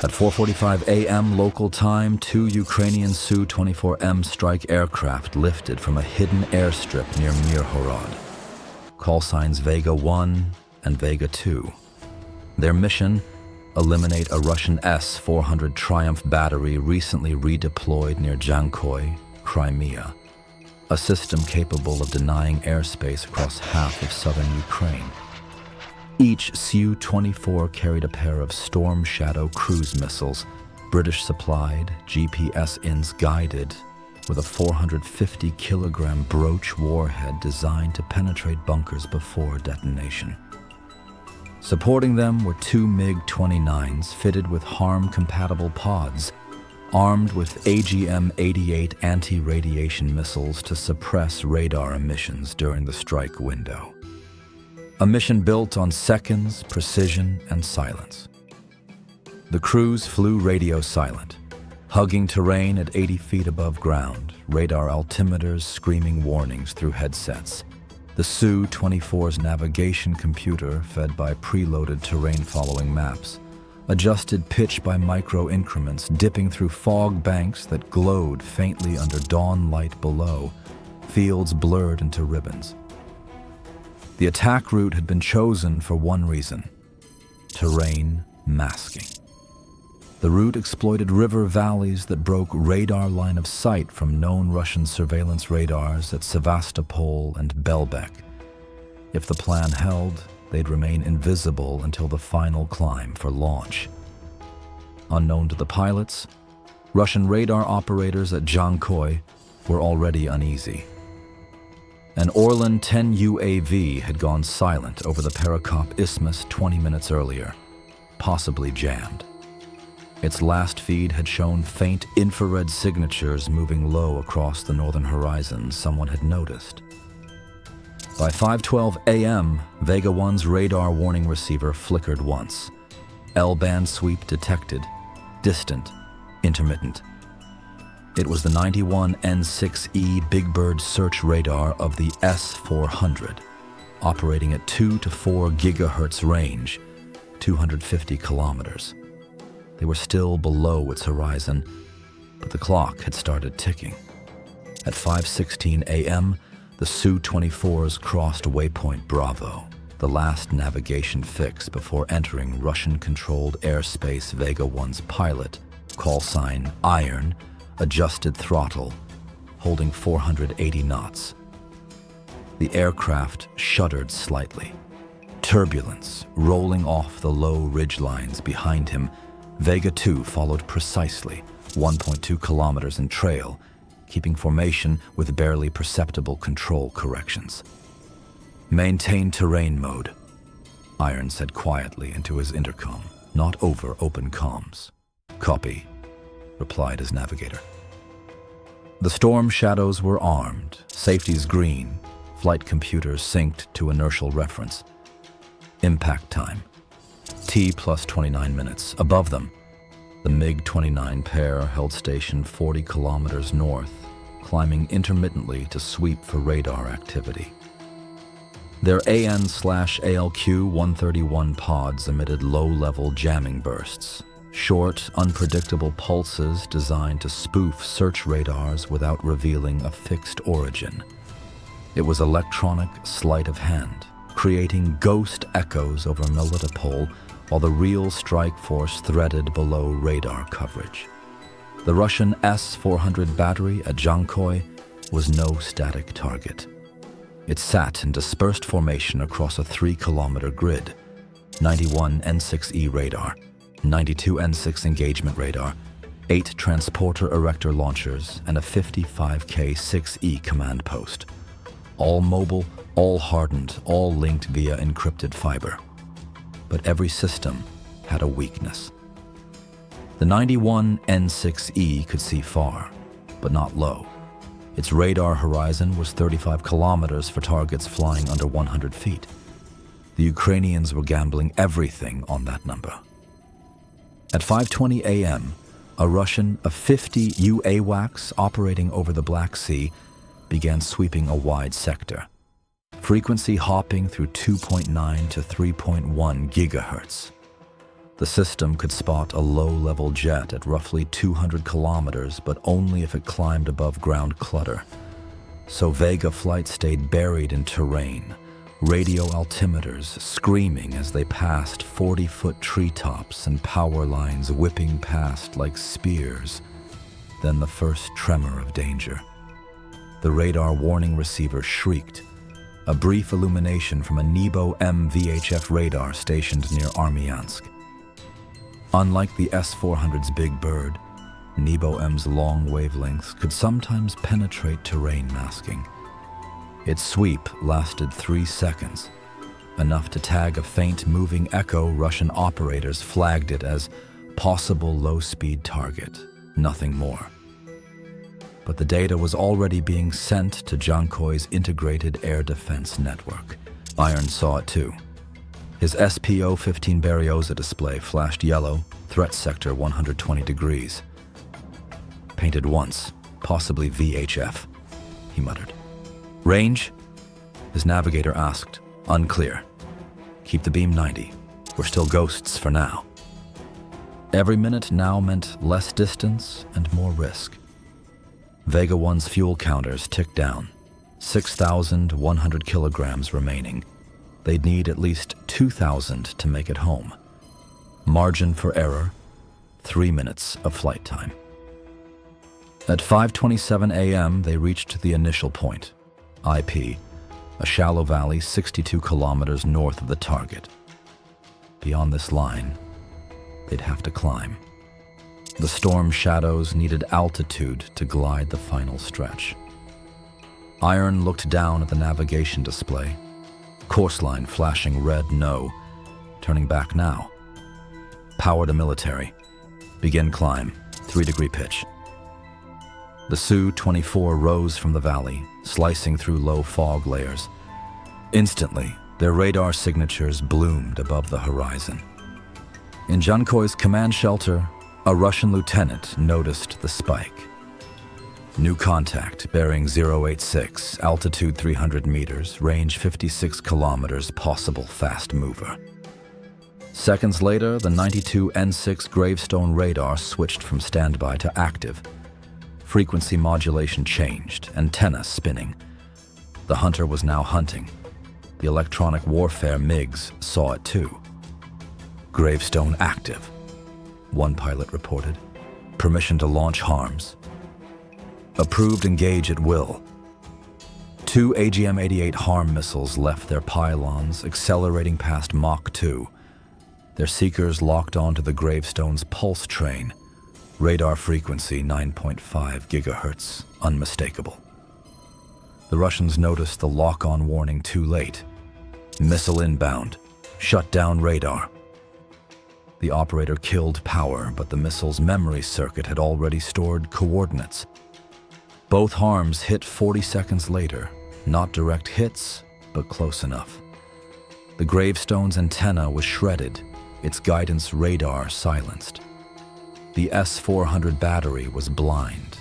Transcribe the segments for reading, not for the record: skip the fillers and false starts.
At 4:45 a.m. local time, 2 Ukrainian Su-24M strike aircraft lifted from a hidden airstrip near Mirhorod. Call signs Vega 1 and Vega 2. Their mission: eliminate a Russian S-400 Triumph battery recently redeployed near Dzhankoi, Crimea, a system capable of denying airspace across half of southern Ukraine. Each Su-24 carried a pair of Storm Shadow cruise missiles, British-supplied, GPS-INS guided, with a 450-kilogram Broach warhead designed to penetrate bunkers before detonation. Supporting them were 2 MiG-29s fitted with HARM-compatible pods, armed with AGM-88 anti-radiation missiles to suppress radar emissions during the strike window. A mission built on seconds, precision, and silence. The crews flew radio silent, hugging terrain at 80 feet above ground, radar altimeters screaming warnings through headsets. The Su-24's navigation computer, fed by preloaded terrain-following maps, adjusted pitch by micro-increments, dipping through fog banks that glowed faintly under dawn light below, fields blurred into ribbons. The attack route had been chosen for one reason: terrain masking. The route exploited river valleys that broke radar line of sight from known Russian surveillance radars at Sevastopol and Belbek. If the plan held, they'd remain invisible until the final climb for launch. Unknown to the pilots, Russian radar operators at Dzhankoi were already uneasy. An Orlan 10 UAV had gone silent over the Perekop Isthmus 20 minutes earlier, possibly jammed. Its last feed had shown faint infrared signatures moving low across the northern horizon someone had noticed. By 5:12 a.m., Vega 1's radar warning receiver flickered once. L-band sweep detected, distant, intermittent. It was the 91 N6E Big Bird search radar of the S-400, operating at 2 to 4 gigahertz range, 250 kilometers. They were still below its horizon, but the clock had started ticking. At 5:16 a.m., the Su-24s crossed waypoint Bravo, the last navigation fix before entering Russian-controlled airspace. Vega 1's pilot, call sign Iron, adjusted throttle, holding 480 knots. The aircraft shuddered slightly. Turbulence rolling off the low ridge lines behind him. Vega 2 followed precisely, 1.2 kilometers in trail, keeping formation with barely perceptible control corrections. "Maintain terrain mode," Iron said quietly into his intercom, not over open comms. "Copy," replied his navigator. The Storm Shadows were armed, safeties green, flight computers synced to inertial reference. Impact time: T plus 29 minutes. Above them, the MiG-29 pair held station 40 kilometers north, climbing intermittently to sweep for radar activity. Their AN/ALQ-131 pods emitted low-level jamming bursts, short, unpredictable pulses designed to spoof search radars without revealing a fixed origin. It was electronic sleight of hand, creating ghost echoes over Melitopol while the real strike force threaded below radar coverage. The Russian S-400 battery at Dzhankoi was no static target. It sat in dispersed formation across a 3-kilometer grid: 91 N6E radar, 92 N6 engagement radar, 8 transporter erector launchers, and a 55K 6E command post. All mobile, all hardened, all linked via encrypted fiber. But every system had a weakness. The 91 N6E could see far, but not low. Its radar horizon was 35 kilometers for targets flying under 100 feet. The Ukrainians were gambling everything on that number. At 5:20 a.m., a Russian of 50 UAWACS operating over the Black Sea began sweeping a wide sector, frequency hopping through 2.9 to 3.1 gigahertz. The system could spot a low-level jet at roughly 200 kilometers, but only if it climbed above ground clutter. So Vega flight stayed buried in terrain, radio altimeters screaming as they passed 40-foot treetops and power lines whipping past like spears. Then the first tremor of danger. The radar warning receiver shrieked, a brief illumination from a Nebo-M VHF radar stationed near Armyansk. Unlike the S-400's Big Bird, Nebo-M's long wavelengths could sometimes penetrate terrain masking. Its sweep lasted 3 seconds, enough to tag a faint moving echo. Russian operators flagged it as possible low-speed target, nothing more. But the data was already being sent to Dzhankoi's integrated air defense network. Iron saw it too. His SPO-15 Berioza display flashed yellow, threat sector 120 degrees. Painted once, possibly VHF, he muttered. Range? His navigator asked. Unclear. Keep the beam 90. We're still ghosts for now. Every minute now meant less distance and more risk. Vega 1's fuel counters ticked down. 6,100 kilograms remaining. They'd need at least 2,000 to make it home. Margin for error, 3 minutes of flight time. At 5:27 a.m., they reached the initial point, IP, a shallow valley 62 kilometers north of the target. Beyond this line, they'd have to climb. The storm shadows needed altitude to glide the final stretch. Iron looked down at the navigation display, course line flashing red no, turning back now. Power to military. Begin climb, 3-degree pitch. The Su-24 rose from the valley, slicing through low fog layers. Instantly, their radar signatures bloomed above the horizon. In Dzhankoi's command shelter, a Russian lieutenant noticed the spike. New contact, bearing 086, altitude 300 meters, range 56 kilometers, possible fast mover. Seconds later, the 92 N6 gravestone radar switched from standby to active. Frequency modulation changed, antenna spinning. The hunter was now hunting. The electronic warfare MiGs saw it too. Gravestone active, one pilot reported. Permission to launch harms. Approved engage at will. 2 AGM-88 HARM missiles left their pylons, accelerating past Mach 2. Their seekers locked onto the gravestone's pulse train. Radar frequency 9.5 gigahertz, unmistakable. The Russians noticed the lock-on warning too late. Missile inbound. Shut down radar. The operator killed power, but the missile's memory circuit had already stored coordinates. Both harms hit 40 seconds later. Not direct hits, but close enough. The gravestone's antenna was shredded, its guidance radar silenced. The S-400 battery was blind.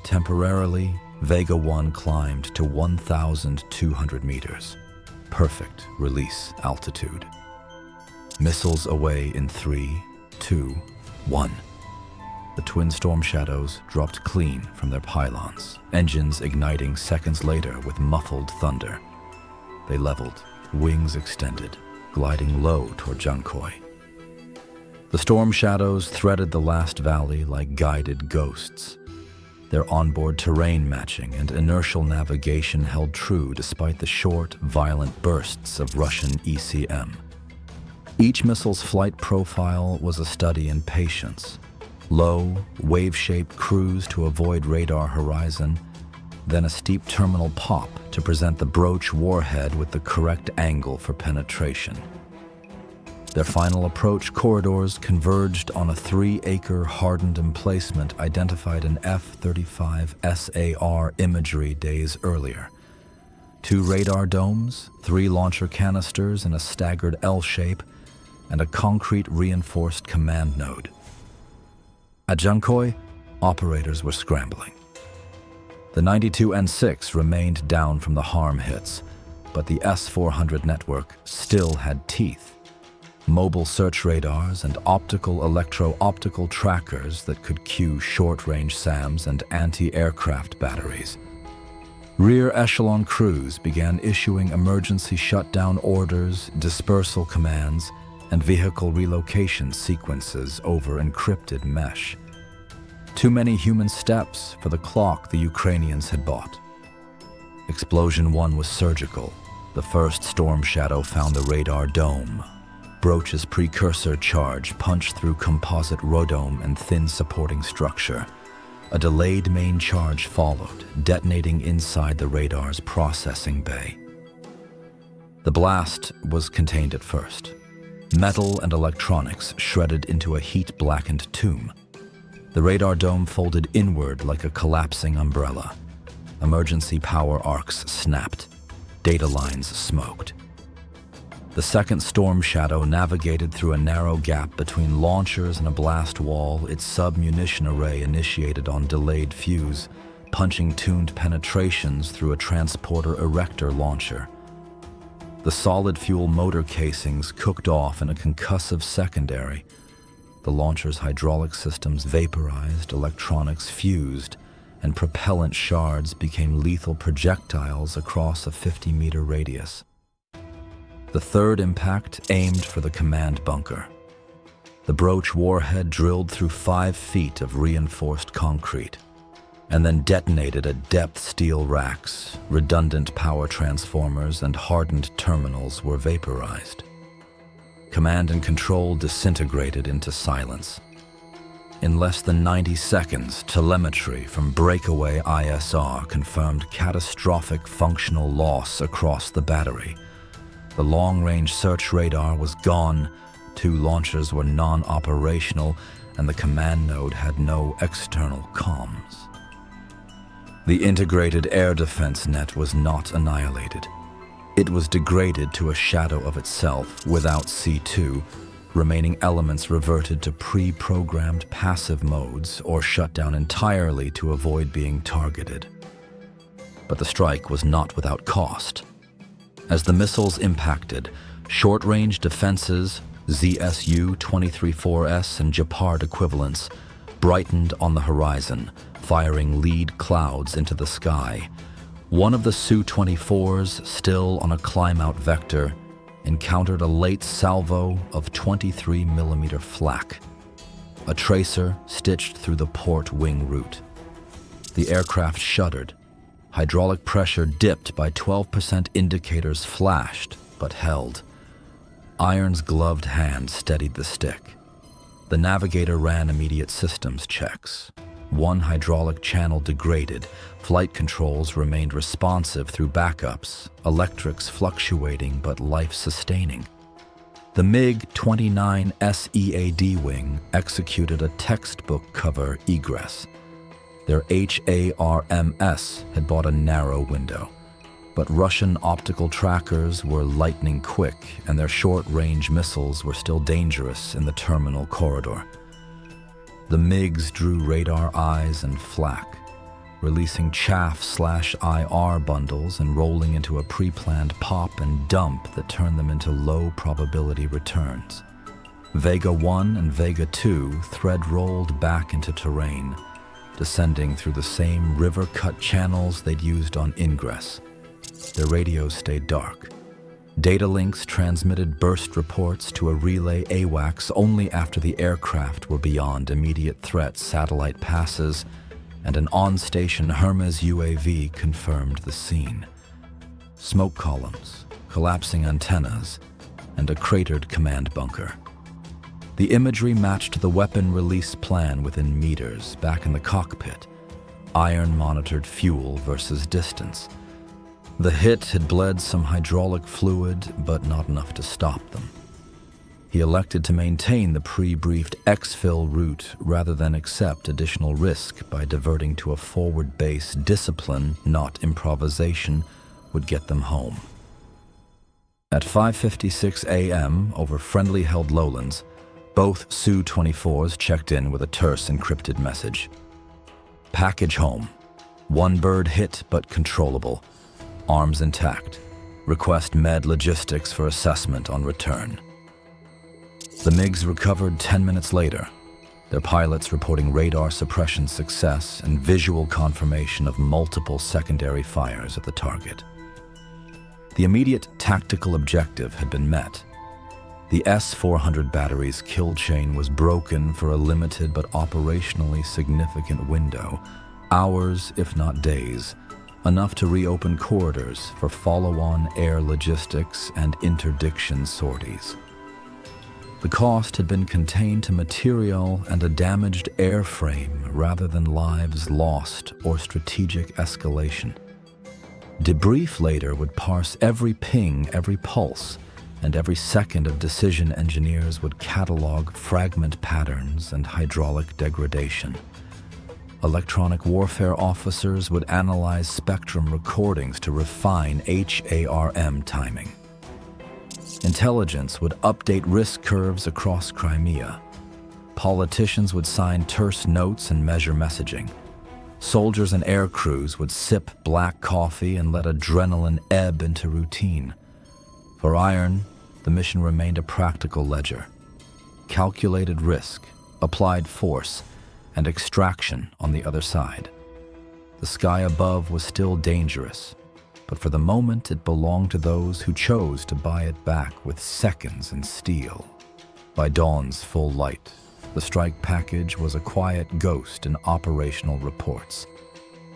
Temporarily, Vega 1 climbed to 1,200 meters. Perfect release altitude. Missiles away in 3, 2, 1. The twin storm shadows dropped clean from their pylons, engines igniting seconds later with muffled thunder. They leveled, wings extended, gliding low toward Dzhankoi. The storm shadows threaded the last valley like guided ghosts. Their onboard terrain matching and inertial navigation held true despite the short, violent bursts of Russian ECM. Each missile's flight profile was a study in patience. Low, wave-shaped cruise to avoid radar horizon, then a steep terminal pop to present the broach warhead with the correct angle for penetration. Their final approach corridors converged on a 3-acre hardened emplacement identified in F-35 SAR imagery days earlier. 2 radar domes, 3 launcher canisters in a staggered L shape, and a concrete reinforced command node. At Dzhankoi, operators were scrambling. The 92 N6 remained down from the harm hits, but the S-400 network still had teeth. mobile search radars, and optical electro-optical trackers that could cue short-range SAMs and anti-aircraft batteries. Rear echelon crews began issuing emergency shutdown orders, dispersal commands, and vehicle relocation sequences over encrypted mesh. Too many human steps for the clock the Ukrainians had bought. Explosion 1 was surgical. The first storm shadow found the radar dome. Broach's precursor charge punched through composite rodome and thin supporting structure. A delayed main charge followed, detonating inside the radar's processing bay. The blast was contained at first. Metal and electronics shredded into a heat-blackened tomb. The radar dome folded inward like a collapsing umbrella. Emergency power arcs snapped. Data lines smoked. The second storm shadow navigated through a narrow gap between launchers and a blast wall. Its sub-munition array initiated on delayed fuse, punching tuned penetrations through a transporter erector launcher. The solid fuel motor casings cooked off in a concussive secondary. The launcher's hydraulic systems vaporized, electronics fused, and propellant shards became lethal projectiles across a 50-meter radius. The third impact aimed for the command bunker. The Broach warhead drilled through 5 feet of reinforced concrete, and then detonated at depth steel racks. Redundant power transformers and hardened terminals were vaporized. Command and control disintegrated into silence. In less than 90 seconds, telemetry from breakaway ISR confirmed catastrophic functional loss across the battery. The long-range search radar was gone, 2 launchers were non-operational, and the command node had no external comms. The integrated air defense net was not annihilated. It was degraded to a shadow of itself without C2. Remaining elements reverted to pre-programmed passive modes or shut down entirely to avoid being targeted. But the strike was not without cost. As the missiles impacted, short-range defenses, ZSU-23-4S and Gepard equivalents, brightened on the horizon, firing lead clouds into the sky. One of the Su-24s, still on a climb-out vector, encountered a late salvo of 23mm flak. A tracer stitched through the port wing root. The aircraft shuddered. Hydraulic pressure dipped by 12%. Indicators flashed, but held. Iron's gloved hand steadied the stick. The navigator ran immediate systems checks. One hydraulic channel degraded. Flight controls remained responsive through backups, electrics fluctuating but life-sustaining. The MiG-29 SEAD wing executed a textbook cover egress. Their HARMS had bought a narrow window, but Russian optical trackers were lightning quick, and their short-range missiles were still dangerous in the terminal corridor. The MiGs drew radar eyes and flak, releasing chaff/IR bundles and rolling into a pre-planned pop and dump that turned them into low-probability returns. Vega 1 and Vega 2 thread-rolled back into terrain, descending through the same river-cut channels they'd used on ingress. Their radios stayed dark. Data links transmitted burst reports to a relay AWACS only after the aircraft were beyond immediate threat. Satellite passes and an on-station Hermes UAV confirmed the scene. Smoke columns, collapsing antennas, and a cratered command bunker. The imagery matched the weapon release plan within meters. Back in the cockpit, Iron monitored fuel versus distance. The hit had bled some hydraulic fluid, but not enough to stop them. He elected to maintain the pre-briefed exfil route rather than accept additional risk by diverting to a forward base. Discipline, not improvisation, would get them home. At 5:56 a.m. over friendly held lowlands, both Su-24s checked in with a terse encrypted message. Package home. One bird hit but controllable. Arms intact. Request med logistics for assessment on return. The MiGs recovered 10 minutes later, their pilots reporting radar suppression success and visual confirmation of multiple secondary fires at the target. The immediate tactical objective had been met. The S-400 battery's kill chain was broken for a limited but operationally significant window, hours if not days, enough to reopen corridors for follow-on air logistics and interdiction sorties. The cost had been contained to material and a damaged airframe rather than lives lost or strategic escalation. Debrief later would parse every ping, every pulse, and every second of decision engineers would catalog fragment patterns and hydraulic degradation. Electronic warfare officers would analyze spectrum recordings to refine HARM timing. Intelligence would update risk curves across Crimea. Politicians would sign terse notes and measure messaging. Soldiers and air crews would sip black coffee and let adrenaline ebb into routine. For Iron, the mission remained a practical ledger. Calculated risk, applied force, and extraction on the other side. The sky above was still dangerous, but for the moment it belonged to those who chose to buy it back with seconds in steel. By dawn's full light, the strike package was a quiet ghost in operational reports.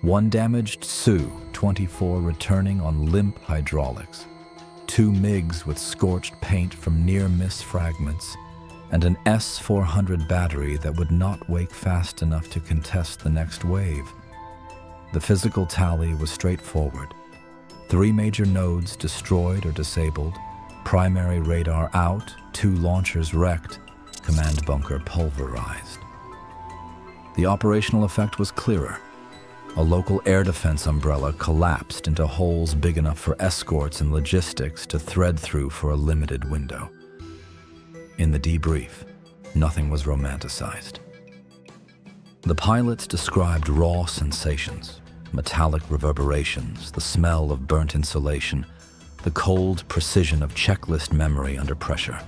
One damaged Su-24 returning on limp hydraulics, 2 MiGs with scorched paint from near-miss fragments, and an S-400 battery that would not wake fast enough to contest the next wave. The physical tally was straightforward. 3 major nodes destroyed or disabled, primary radar out, 2 launchers wrecked, command bunker pulverized. The operational effect was clearer. A local air defense umbrella collapsed into holes big enough for escorts and logistics to thread through for a limited window. In the debrief, nothing was romanticized. The pilots described raw sensations, metallic reverberations, the smell of burnt insulation, the cold precision of checklist memory under pressure.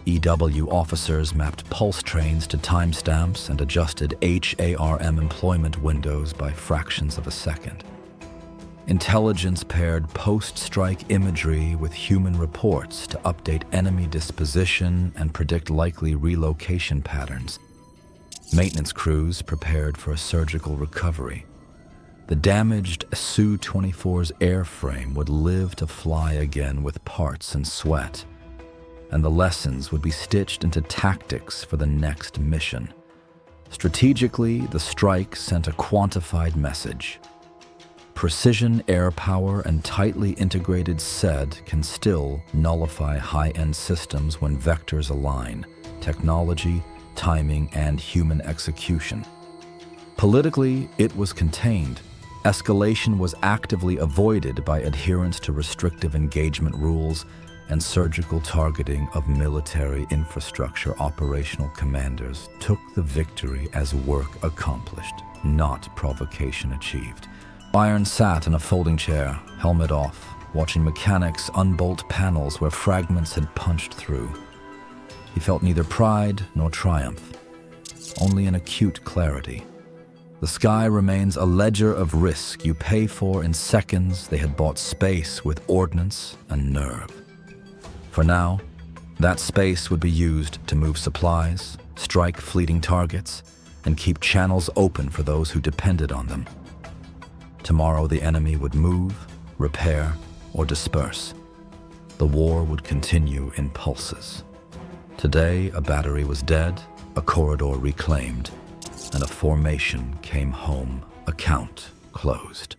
EW officers mapped pulse trains to timestamps and adjusted HARM employment windows by fractions of a second. Intelligence paired post-strike imagery with human reports to update enemy disposition and predict likely relocation patterns. Maintenance crews prepared for a surgical recovery. The damaged Su-24's airframe would live to fly again with parts and sweat, and the lessons would be stitched into tactics for the next mission. Strategically, the strike sent a quantified message. Precision air power and tightly integrated SED can still nullify high-end systems when vectors align, technology, timing, and human execution. Politically, it was contained. Escalation was actively avoided by adherence to restrictive engagement rules and surgical targeting of military infrastructure. Operational commanders took the victory as work accomplished, not provocation achieved. Iron sat in a folding chair, helmet off, watching mechanics unbolt panels where fragments had punched through. He felt neither pride nor triumph, only an acute clarity. The sky remains a ledger of risk you pay for in seconds. They had bought space with ordnance and nerve. For now, that space would be used to move supplies, strike fleeting targets, and keep channels open for those who depended on them. Tomorrow the enemy would move, repair, or disperse. The war would continue in pulses. Today, a battery was dead, a corridor reclaimed, and a formation came home, account closed.